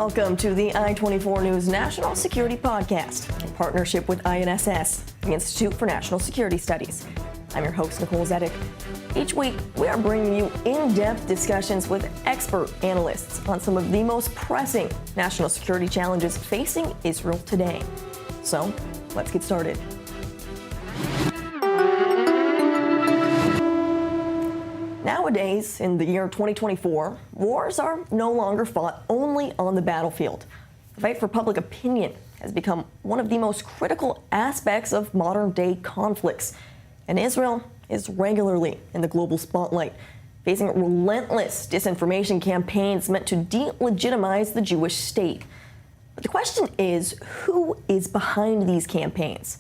Welcome to the I-24 News National Security Podcast, in partnership with INSS, the Institute for National Security Studies. I'm your host, Nicole Zedeck. Each week, we are bringing you in-depth discussions with expert analysts on some of the most pressing national security challenges facing Israel today. So, let's get started. Nowadays, in the year 2024, wars are no longer fought only on the battlefield. The fight for public opinion has become one of the most critical aspects of modern-day conflicts, and Israel is regularly in the global spotlight, facing relentless disinformation campaigns meant to delegitimize the Jewish state. But the question is, who is behind these campaigns?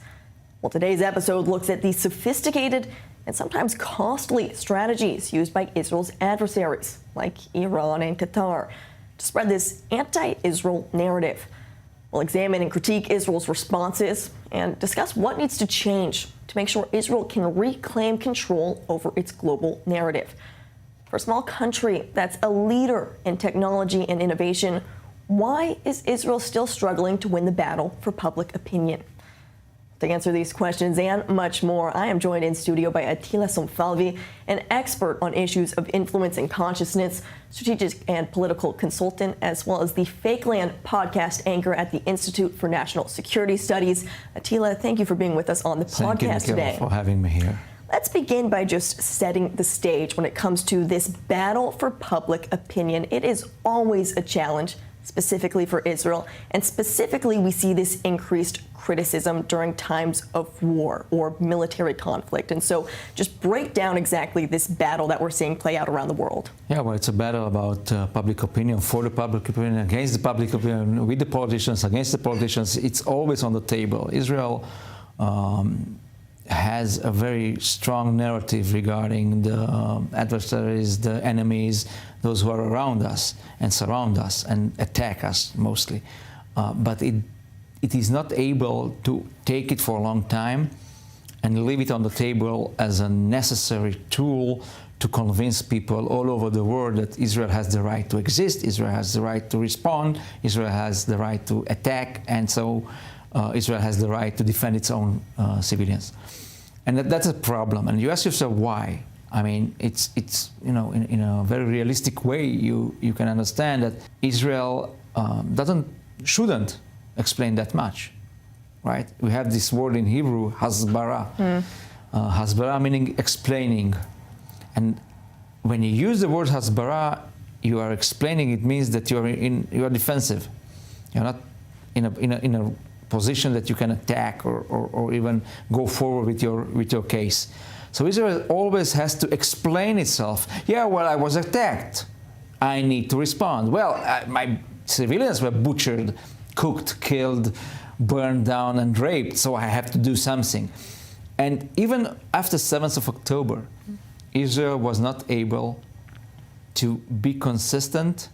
Well, today's episode looks at the sophisticated and sometimes costly strategies used by Israel's adversaries, like Iran and Qatar, to spread this anti-Israel narrative. We'll examine and critique Israel's responses and discuss what needs to change to make sure Israel can reclaim control over its global narrative. For a small country that's a leader in technology and innovation, why is Israel still struggling to win the battle for public opinion? To answer these questions and much more, I am joined in studio by Attila Somfalvi, an expert on issues of influence and consciousness, strategic and political consultant, as well as the Fakeland podcast anchor at the Institute for National Security Studies. Attila, thank you for being with us on the podcast today. Thank you, Nicole, for having me here. Let's begin by just setting the stage when it comes to this battle for public opinion. It is always a challenge, specifically for Israel, and specifically we see this increased criticism during times of war or military conflict. And so just break down exactly this battle that we're seeing play out around the world. Yeah, well, it's a battle about public opinion, for the public opinion, against the public opinion, with the politicians, against the politicians. It's always on the table. Israel has a very strong narrative regarding the adversaries, the enemies, those who are around us and surround us and attack us mostly. But it is not able to take it for a long time and leave it on the table as a necessary tool to convince people all over the world that Israel has the right to exist, Israel has the right to respond, Israel has the right to attack, and so Israel has the right to defend its own civilians. And that's a problem. And you ask yourself why. I mean, it's you know, in a very realistic way, you can understand that Israel shouldn't explain that much, right? We have this word in Hebrew, hasbara. Hasbara meaning explaining. And when you use the word hasbara, you are explaining. It means that you are defensive. You're not in a position that you can attack or even go forward with your case. So Israel always has to explain itself. Yeah, well, I was attacked. I need to respond. Well, my civilians were butchered, cooked, killed, burned down, and raped, so I have to do something. And even after 7th of October, Israel was not able to be consistent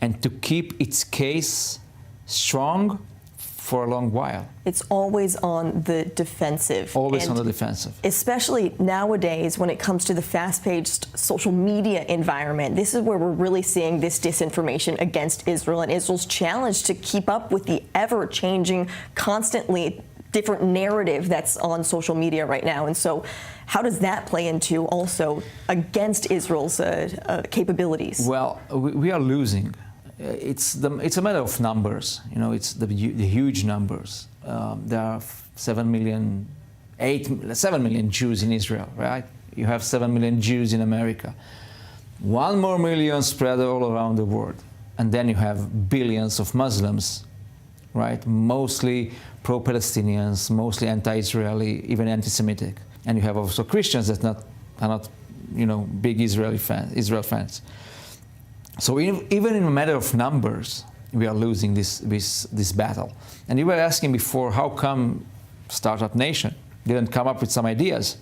and to keep its case strong for a long while. It's always on the defensive. Always on the defensive. Especially nowadays when it comes to the fast-paced social media environment. This is where we're really seeing this disinformation against Israel and Israel's challenge to keep up with the ever-changing, constantly different narrative that's on social media right now. And so how does that play into also against Israel's capabilities? Well, we are losing. It's a matter of numbers, you know. It's the huge numbers. There are 7 million Jews in Israel, right? You have 7 million Jews in America. 1 more million spread all around the world, and then you have billions of Muslims, right? Mostly pro-Palestinians, mostly anti-Israeli, even anti-Semitic, and you have also Christians that are not, you know, big Israel fans. So even in a matter of numbers, we are losing this battle. And you were asking before, how come Startup Nation didn't come up with some ideas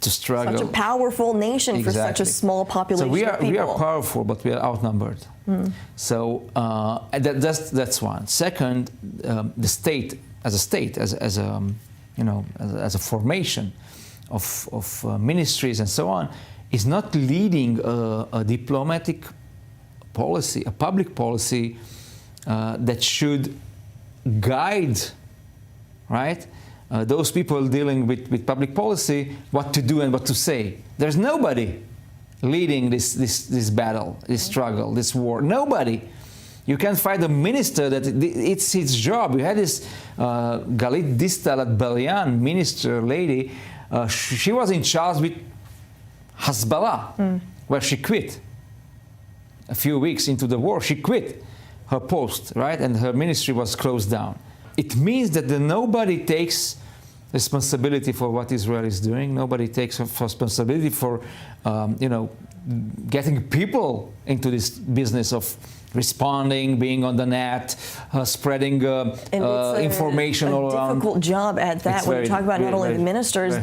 to struggle? Such a powerful nation for such a small population of people. We are powerful, but we are outnumbered. So that's one. Second, the state, as a formation of ministries and so on, is not leading a diplomatic policy, a public policy that should guide, right, those people dealing with public policy, what to do and what to say. There's nobody leading this battle, this struggle, this war. Nobody. You can't find a minister that it's his job. We had this Galit Distal at Balian, minister lady. She was in charge with Hezbollah, where she quit. A few weeks into the war, she quit her post, right? And her ministry was closed down. It means that nobody takes responsibility for what Israel is doing. Nobody takes responsibility for, getting people into this business of responding, being on the net, spreading information all around. It's a difficult job at that. When you talk about not only the ministers,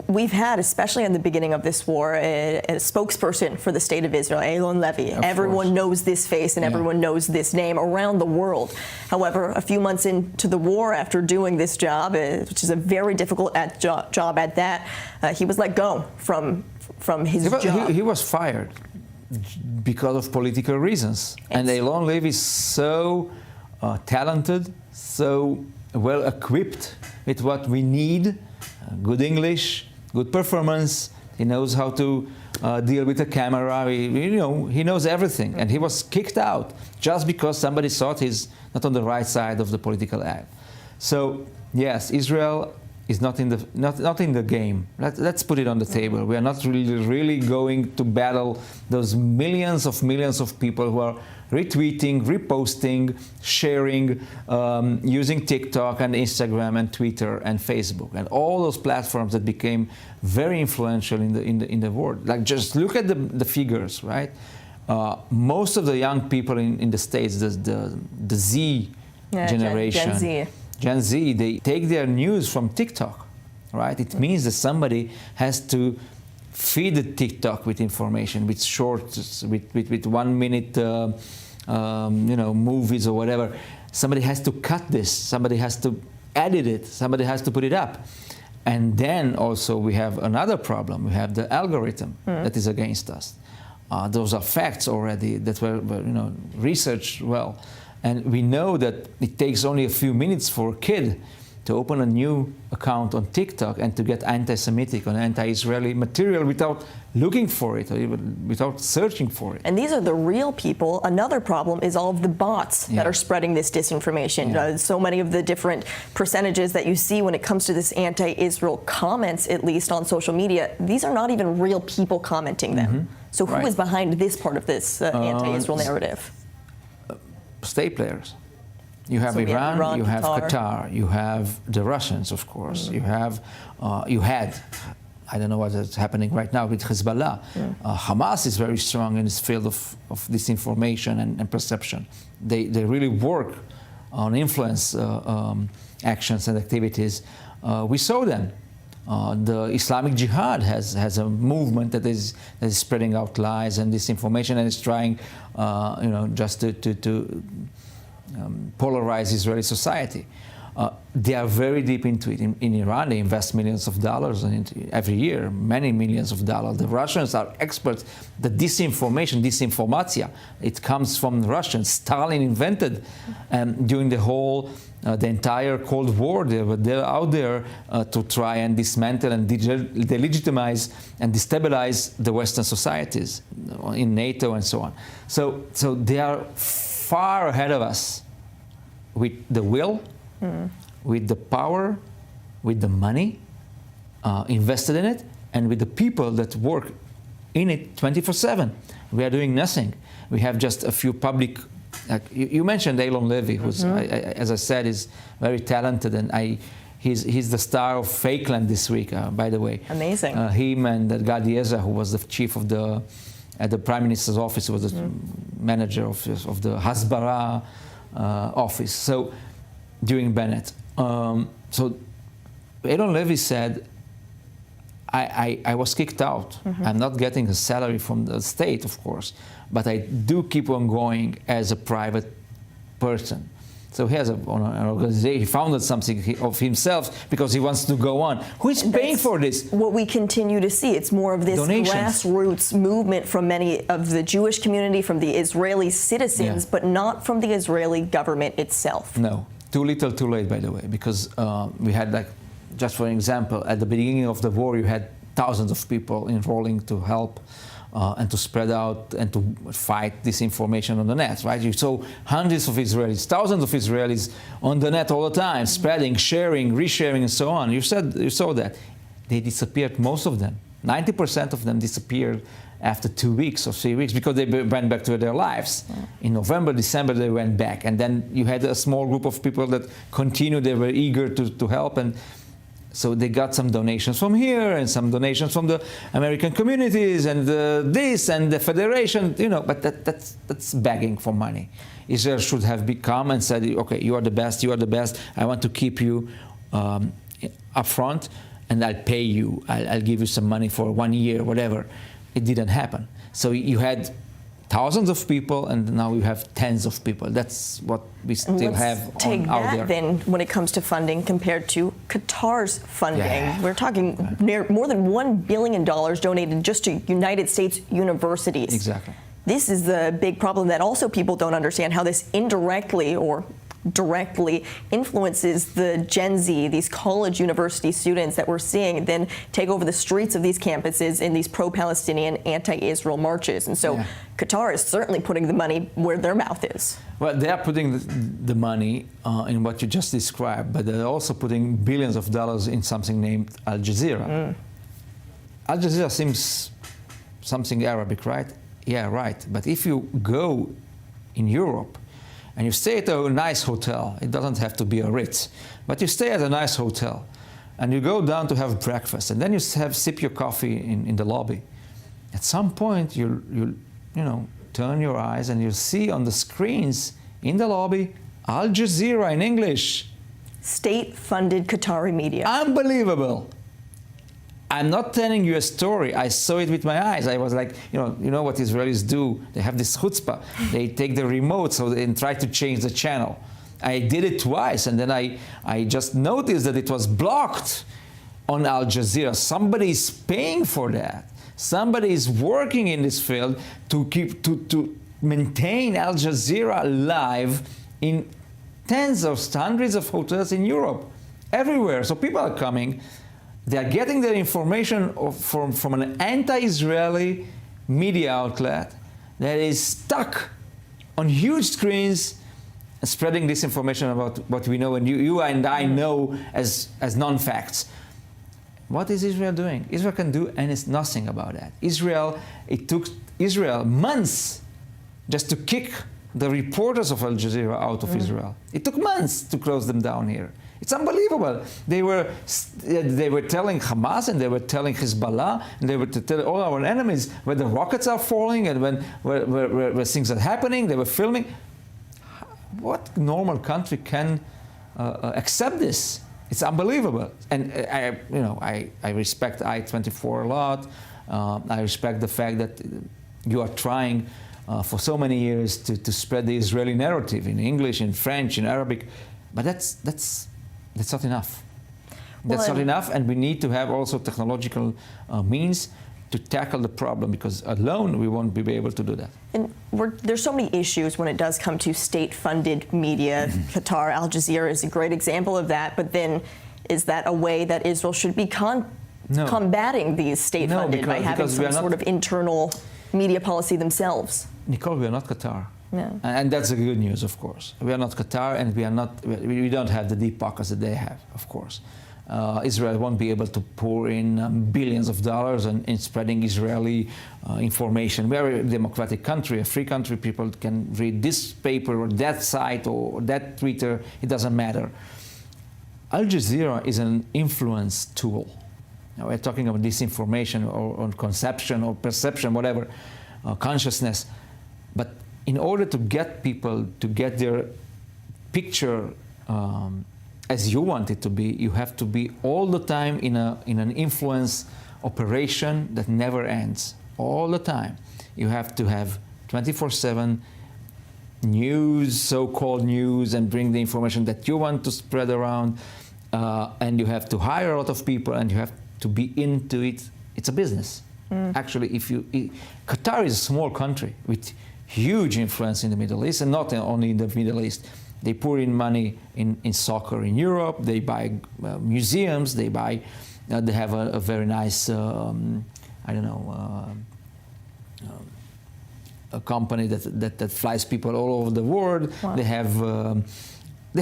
we've had, especially in the beginning of this war, a spokesperson for the state of Israel, Eylon Levy. Everyone knows this face and everyone knows this name around the world. However, a few months into the war, after doing this job, which is a very difficult job at that, he was let go from his job. He was fired because of political reasons. And Eylon Levy is so talented, so well equipped with what we need, good English, good performance. He knows how to deal with a camera. He knows everything. And he was kicked out just because somebody thought he's not on the right side of the political aisle. So yes, Israel is not in the game. Let's put it on the table. We are not really going to battle those millions of people who are retweeting, reposting, sharing, using TikTok and Instagram and Twitter and Facebook and all those platforms that became very influential in the world. Like, just look at the figures, right? Most of the young people in the States, the Z generation. Gen Z, they take their news from TikTok, right? It means that somebody has to feed the TikTok with information, with shorts, with 1 minute, movies or whatever. Somebody has to cut this. Somebody has to edit it. Somebody has to put it up. And then also we have another problem. We have the algorithm that is against us. Those are facts already that were researched well. And we know that it takes only a few minutes for a kid to open a new account on TikTok and to get anti-Semitic or anti-Israeli material without looking for it or even without searching for it. And these are the real people. Another problem is all of the bots that are spreading this disinformation. So many of the different percentages that you see when it comes to this anti-Israel comments, at least on social media, these are not even real people commenting them. So who is behind this part of this anti-Israel narrative? State players. You have Iran, you have Qatar, you have the Russians, of course. You have, I don't know what is happening right now with Hezbollah. Hamas is very strong in this field of disinformation and perception. They really work on influence actions and activities. We saw them. The Islamic Jihad has a movement that is spreading out lies and disinformation and is trying, just to polarize Israeli society. They are very deep into it. In Iran, they invest millions of dollars every year, many millions of dollars. The Russians are experts. The disinformatia, it comes from the Russians. Stalin invented during the entire Cold War. They're out there to try and dismantle and delegitimize and destabilize the Western societies in NATO and so on. So they are far ahead of us with the will, with the power, with the money invested in it, and with the people that work in it 24/7. We are doing nothing. We have just a few public. You mentioned Eylon Levy, who's, as I said, is very talented, and he's the star of Fakeland this week. By the way, amazing. Him and Gadi Ezra, who was the chief of at the Prime Minister's office, was the manager of the Hasbara office. So during Bennett, so Eylon Levy said, I was kicked out. I'm not getting a salary from the state, of course, but I do keep on going as a private person. So he has an organization. He founded something of himself because he wants to go on. Who is paying for this? What we continue to see. It's more of this Donations. grassroots movement from many of the Jewish community, from the Israeli citizens, but not from the Israeli government itself. No. Too little, too late, by the way, because we had, like, just for example, at the beginning of the war, you had thousands of people enrolling to help and to spread out and to fight disinformation on the net, right? You saw hundreds of Israelis, thousands of Israelis on the net all the time, spreading, sharing, resharing, and so on. You saw that. They disappeared, most of them. 90% of them disappeared after 2 weeks or 3 weeks because they went back to their lives. In November, December, they went back. And then you had a small group of people that continued. They were eager to help. And so they got some donations from here and some donations from the American communities and this and the federation, you know, but that's begging for money. Israel should have come and said, okay, you are the best, I want to keep you up front and I'll pay you, I'll give you some money for 1 year, whatever. It didn't happen. So you had thousands of people, and now you have tens of people. That's what we still have out there. Take that then, when it comes to funding, compared to Qatar's funding. Yeah. We're talking more than $1 billion donated just to United States universities. Exactly. This is the big problem that also people don't understand, how this indirectly or directly influences the Gen Z, these college university students that we're seeing then take over the streets of these campuses in these pro-Palestinian, anti-Israel marches. And so Qatar is certainly putting the money where their mouth is. Well, they are putting the money in what you just described, but they're also putting billions of dollars in something named Al Jazeera. Al Jazeera seems something Arabic, right? Yeah, right. But if you go in Europe, and you stay at a nice hotel, it doesn't have to be a Ritz, but you stay at a nice hotel, and you go down to have breakfast, and then you sip your coffee in the lobby. At some point, you turn your eyes and you see on the screens in the lobby Al Jazeera in English. State-funded Qatari media. Unbelievable. I'm not telling you a story. I saw it with my eyes. I was like, you know what Israelis do? They have this chutzpah. They take the remote and try to change the channel. I did it twice, and then I just noticed that it was blocked on Al Jazeera. Somebody is paying for that. Somebody is working in this field to maintain Al Jazeera live in tens of hundreds of hotels in Europe, everywhere. So people are coming. They are getting their information from an anti-Israeli media outlet that is stuck on huge screens and spreading disinformation about what we know and you and I know as non-facts. What is Israel doing? Israel can do nothing about that. It took Israel months just to kick the reporters of Al Jazeera out of Israel. It took months to close them down here. It's unbelievable. They were telling Hamas and they were telling Hezbollah and they were telling all our enemies where the rockets are falling and where things are happening. They were filming. What normal country can accept this? It's unbelievable. And I respect I-24 a lot. I respect the fact that you are trying for so many years to spread the Israeli narrative in English, in French, in Arabic, but that's not enough. That's not enough, and we need to have also technological means to tackle the problem, because alone we won't be able to do that. And there's so many issues when it does come to state-funded media. Qatar, Al Jazeera is a great example of that, but then is that a way that Israel should be combating these state-funded by having some sort of internal media policy themselves? Nicole, we are not Qatar. No. And that's the good news, of course. We are not Qatar, and we don't have the deep pockets that they have, of course. Israel won't be able to pour in billions of dollars in spreading Israeli information. We are a democratic country, a free country. People can read this paper or that site or that Twitter. It doesn't matter. Al Jazeera is an influence tool. Now, we're talking about disinformation or conception or perception, whatever, consciousness. But in order to get people to get their picture as you want it to be, you have to be all the time in an influence operation that never ends. All the time. You have to have 24/7 news, so-called news, and bring the information that you want to spread around. And you have to hire a lot of people, and you have to be into it. It's a business. Actually, Qatar is a small country with huge influence in the Middle East, and not only in the Middle East. They pour in money in soccer in Europe. They buy museums. They buy. They have a very nice, I don't know, a company that flies people all over the world. Wow. They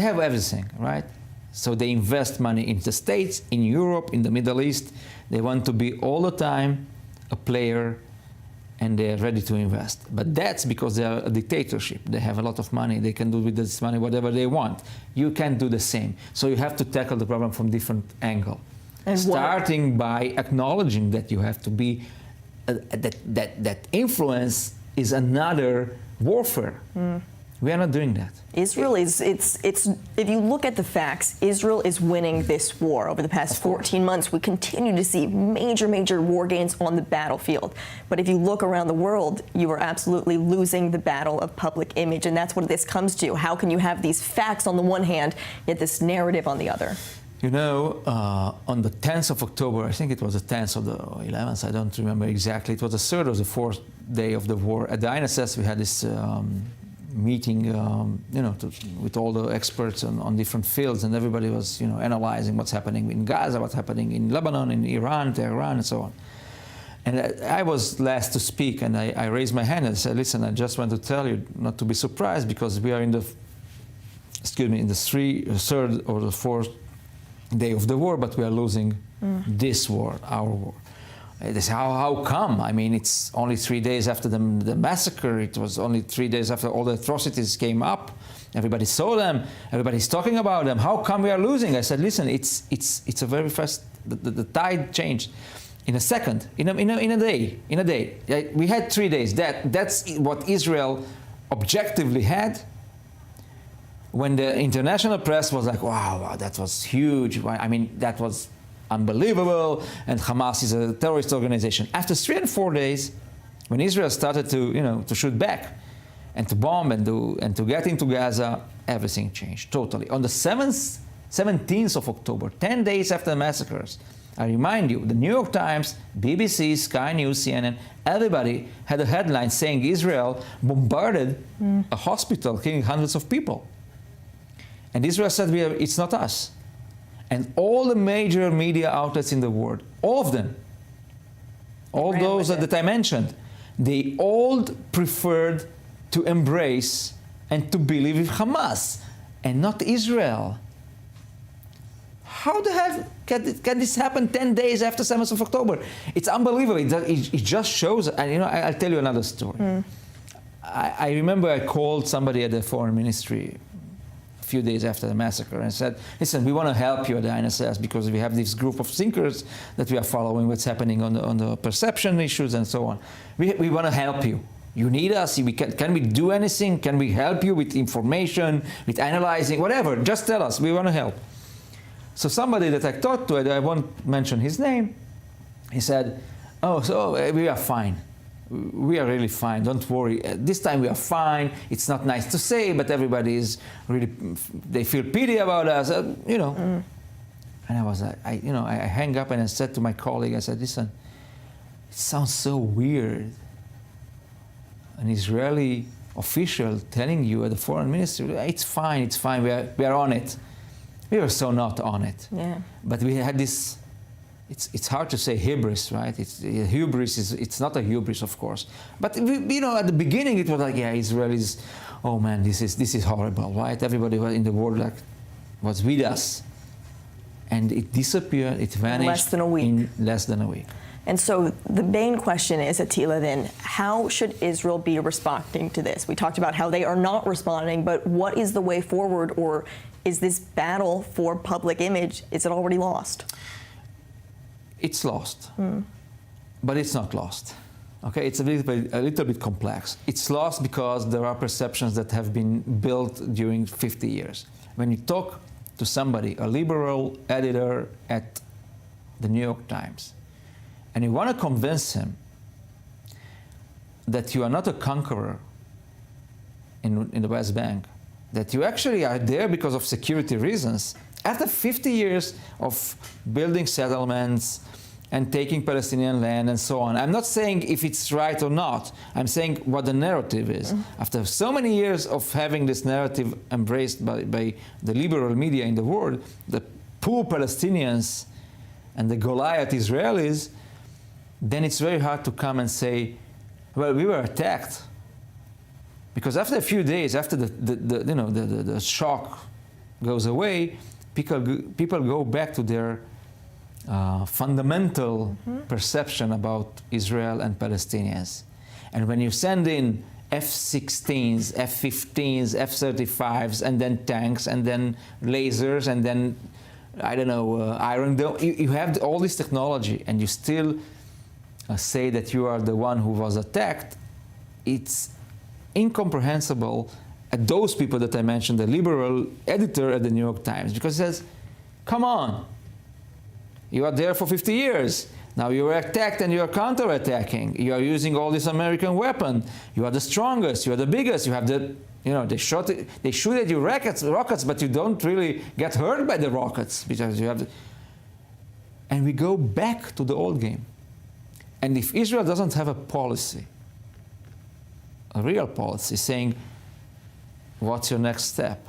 have everything, right? So they invest money in the States, in Europe, in the Middle East. They want to be all the time a player, and they're ready to invest. But that's because they are a dictatorship. They have a lot of money. They can do with this money whatever they want. You can't do the same. So you have to tackle the problem from different angle. And starting by acknowledging that you have to be, that influence is another warfare. We are not doing that. Israel is, if you look at the facts, Israel is winning this war. Over the past 14 months, we continue to see major war gains on the battlefield. But if you look around the world, you are absolutely losing the battle of public image. And that's what this comes to. How can you have these facts on the one hand, yet this narrative on the other? You know, on the 10th of October, I think it was the 10th of the 11th, I don't remember exactly. It was the third or the fourth day of the war. At the INSS, we had this meeting, you know, with all the experts on different fields, and everybody was, you know, analyzing what's happening in Gaza, what's happening in Lebanon, in Iran, Tehran, and so on. And I was last to speak, and I raised my hand and said, listen, I just want to tell you not to be surprised, because we are in the, in the third or the fourth day of the war, but we are losing this war, our war. They say, how come? I mean, it's only 3 days after the massacre. It was only 3 days after all the atrocities came up. Everybody saw them. Everybody's talking about them. How come we are losing? I said, listen, it's a very fast. The tide changed in a second, in a day. We had 3 days. That's what Israel objectively had. When the international press was like, wow, that was huge. I mean, that was unbelievable, and Hamas is a terrorist organization. After 3 and 4 days, when Israel started to shoot back and to bomb and to get into Gaza, everything changed totally. On the 17th of October, 10 days after the massacres, I remind you, the New York Times, BBC, Sky News, CNN, everybody had a headline saying Israel bombarded a hospital, killing hundreds of people. And Israel said, it's not us. And all the major media outlets in the world, all of them, all those that I mentioned, they all preferred to embrace and to believe in Hamas and not Israel. How the hell can this happen 10 days after 7th of October? It's unbelievable. It just shows, and you know, I'll tell you another story. I remember I called somebody at the foreign ministry a few days after the massacre and said, listen, we want to help you at the INSS because we have this group of thinkers that we are following what's happening on the perception issues and so on. We want to help you. You need us. Can we do anything? Can we help you with information, with analyzing, whatever? Just tell us. We want to help. So somebody that I talked to, I won't mention his name, he said, oh, so we are fine. We are really fine, don't worry. This time we are fine. It's not nice to say, but everybody is really, they feel pity about us, you know. And I was like, I hang up and I said to my colleague, I said, listen, it sounds so weird. An Israeli official telling you at the foreign ministry, it's fine, we are on it. We were so not on it. Yeah. But we had this, it's hard to say hubris, right? It's not a hubris, of course. But you know, at the beginning it was like, yeah, Israelis, oh man, this is horrible, right? Everybody in the world was with us. And it disappeared, it vanished in less than a week. And so the main question is, Attila, then, how should Israel be responding to this? We talked about how they are not responding, but what is the way forward, or is this battle for public image, is it already lost? It's lost, but it's not lost. Okay, it's a little bit complex. It's lost because there are perceptions that have been built during 50 years. When you talk to somebody, a liberal editor at the New York Times, and you want to convince him that you are not a conqueror, in the West Bank, that you actually are there because of security reasons. After 50 years of building settlements and taking Palestinian land and so on, I'm not saying if it's right or not, I'm saying what the narrative is. After so many years of having this narrative embraced by the liberal media in the world, the poor Palestinians and the Goliath Israelis, then it's very hard to come and say, well, we were attacked. Because after a few days, after the shock goes away, people go back to their fundamental perception about Israel and Palestinians. And when you send in F-16s, F-15s, F-35s, and then tanks, and then lasers, and then, I don't know, Iron Dome, you have all this technology, and you still say that you are the one who was attacked, it's incomprehensible at those people that I mentioned, the liberal editor at the New York Times, because he says, come on, you are there for 50 years. Now you are attacked and you are counterattacking. You are using all this American weapon. You are the strongest, you are the biggest, you have the, they shoot at you rockets, but you don't really get hurt by the rockets because you have the, and we go back to the old game. And if Israel doesn't have a policy, a real policy, saying, what's your next step?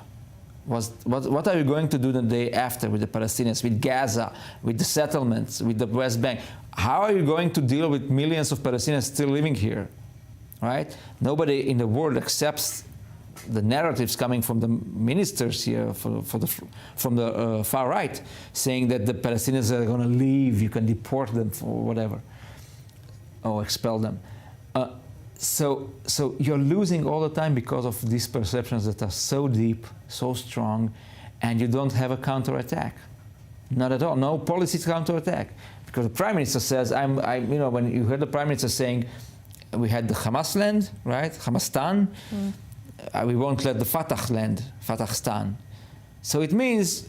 What are you going to do the day after with the Palestinians, with Gaza, with the settlements, with the West Bank? How are you going to deal with millions of Palestinians still living here, right? Nobody in the world accepts the narratives coming from the ministers here from the far right, saying that the Palestinians are going to leave, you can deport them for whatever, or expel them. So you're losing all the time because of these perceptions that are so deep, so strong, and you don't have a counterattack. Not at all. No policy to counterattack. Because the Prime Minister says, when you heard the Prime Minister saying, we had the Hamas land, right? Hamastan. We won't let the Fatah land, Fatahstan. So it means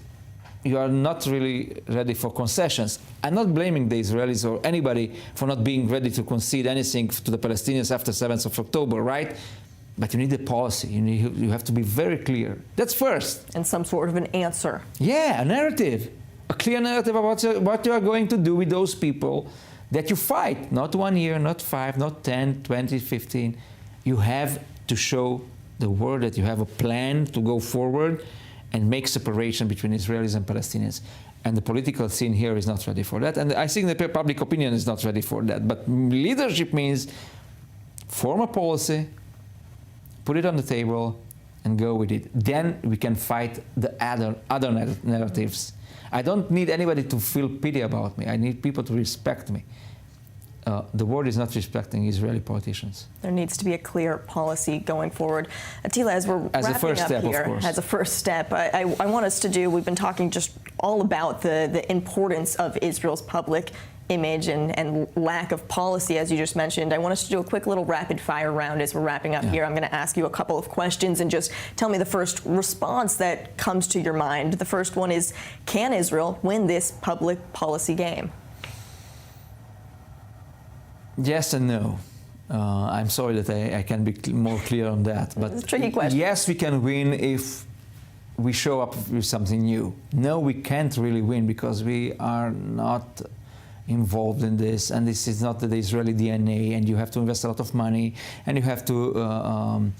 you are not really ready for concessions. I'm not blaming the Israelis or anybody for not being ready to concede anything to the Palestinians after 7th of October, right? But you need a policy. You have to be very clear. That's first. And some sort of an answer. Yeah, a narrative. A clear narrative about what you are going to do with those people that you fight. Not 1 year, not 5, not 10, 20, 15. You have to show the world that you have a plan to go forward and make separation between Israelis and Palestinians. And the political scene here is not ready for that. And I think the public opinion is not ready for that. But leadership means form a policy, put it on the table, and go with it. Then we can fight the other narratives. I don't need anybody to feel pity about me. I need people to respect me. The world is not respecting Israeli politicians. There needs to be a clear policy going forward. Attila, as we're wrapping up here, as a first step, I want us to do, we've been talking just all about the importance of Israel's public image and lack of policy, as you just mentioned. I want us to do a quick little rapid fire round as we're wrapping up here. I'm going to ask you a couple of questions and just tell me the first response that comes to your mind. The first one is, can Israel win this public policy game? Yes and no. I'm sorry that I can be more clear on that. But it's a tricky question. Yes, we can win if we show up with something new. No, we can't really win because we are not involved in this, and this is not the Israeli DNA, and you have to invest a lot of money, and you have to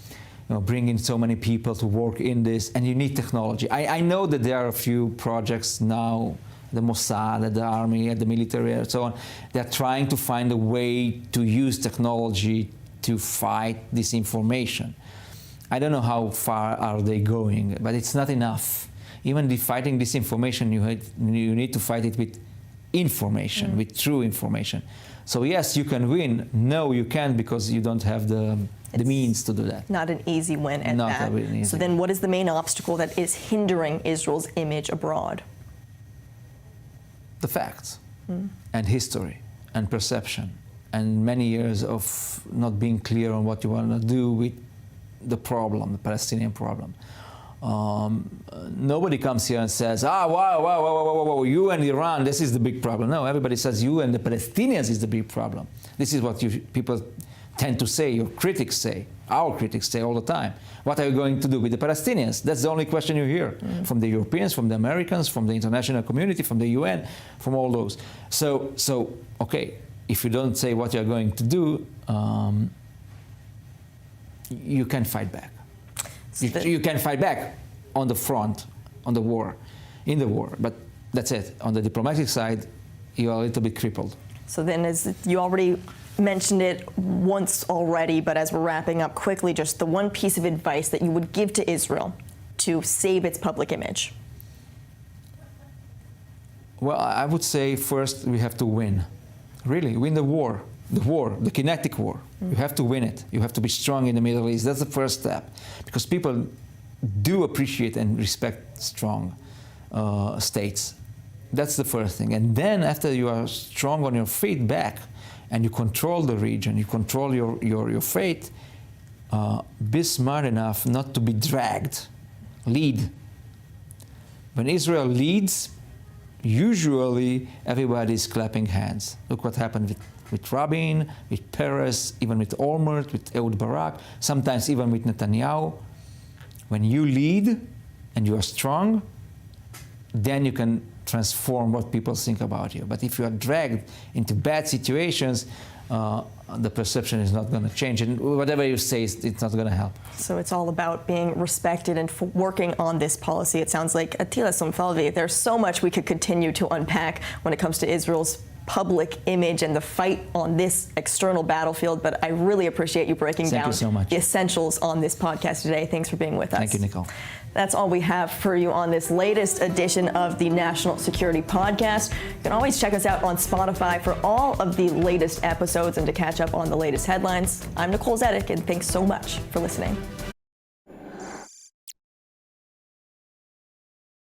bring in so many people to work in this, and you need technology. I know that there are a few projects now, the Mossad, the army, the military, and so on. They're trying to find a way to use technology to fight disinformation. I don't know how far are they going, but it's not enough. Even fighting disinformation, you need to fight it with information, with true information. So yes, you can win. No, you can't because you don't have the means to do that. Not an easy win at that. Not an easy. So then what is the main obstacle that is hindering Israel's image abroad? The facts and history and perception and many years of not being clear on what you want to do with the problem, the Palestinian problem. Nobody comes here and says, wow, you and Iran, this is the big problem. No, everybody says you and the Palestinians is the big problem. This is what people tend to say, your critics say, our critics say all the time, what are you going to do with the Palestinians? That's the only question you hear from the Europeans, from the Americans, from the international community, from the UN, from all those. So okay, if you don't say what you're going to do, you can fight back. You can fight back on the front, on the war, in the war, but that's it. On the diplomatic side, you are a little bit crippled. So then, as you already mentioned it once already, but as we're wrapping up quickly, just the one piece of advice that you would give to Israel to save its public image. Well, I would say first we have to win. Really, win the war, the kinetic war. You have to win it. You have to be strong in the Middle East. That's the first step, because people do appreciate and respect strong states. That's the first thing. And then after you are strong on your feet back, and you control the region, you control your fate, be smart enough not to be dragged. Lead. When Israel leads, usually everybody's clapping hands. Look what happened with Rabin, with Peres, even with Olmert, with Ehud Barak, sometimes even with Netanyahu. When you lead and you are strong, then you can transform what people think about you. But if you are dragged into bad situations, the perception is not going to change, and whatever you say, it's not going to help. So it's all about being respected and working on this policy. It sounds like, Attila, Somfalvi, there's so much we could continue to unpack when it comes to Israel's public image and the fight on this external battlefield, but I really appreciate you breaking down the essentials on this podcast today. Thanks for being with us. Thank you, Nicole. That's all we have for you on this latest edition of the National Security Podcast. You can always check us out on Spotify for all of the latest episodes and to catch up on the latest headlines. I'm Nicole Zedeck, and thanks so much for listening.